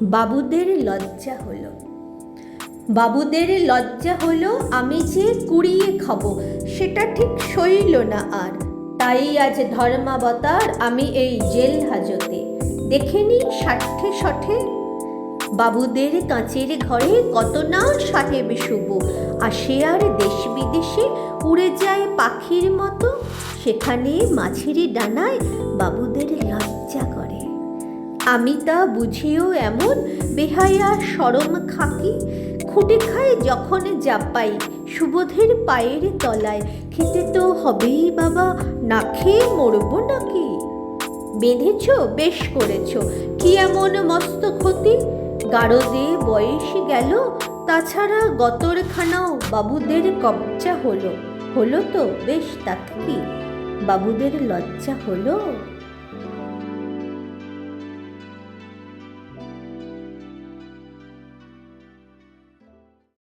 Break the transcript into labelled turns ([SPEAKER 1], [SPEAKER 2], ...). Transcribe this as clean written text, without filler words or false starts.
[SPEAKER 1] বাবুদের লজ্জা হলো। বাবুদের লজ্জা হলো আমি যে কুড়িয়ে খাবো, সেটা ঠিক সইল না আর। তাই আজ ধর্মাবতার আমি এই জেল হাজতে, দেখেনি ষাটে শঠে। বাবুদের কাঁচের ঘরে কত না সাহেব শুভ, আসে আর দেশ বিদেশে উড়ে যায় পাখির মতো। সেখানে মাঝিরি ডানায় বাবুদের লজ্জা করে। আমি তা বুঝিও এমন বেহায়া সরম খাকি, খুঁটে খাই যখন যা পাই সুবোধের পায়ের তলায়। খেতে তো হবেই বাবা, না খেয়ে মরবো নাকি? বেঁধেছ, বেশ করেছ, কি এমন মস্ত ক্ষতি? গারদে বয়স গেল, তাছাড়া গতরখানাও বাবুদের কবজা হলো। হলো তো বেশ, তাতে কি? বাবুদের লজ্জা হলো।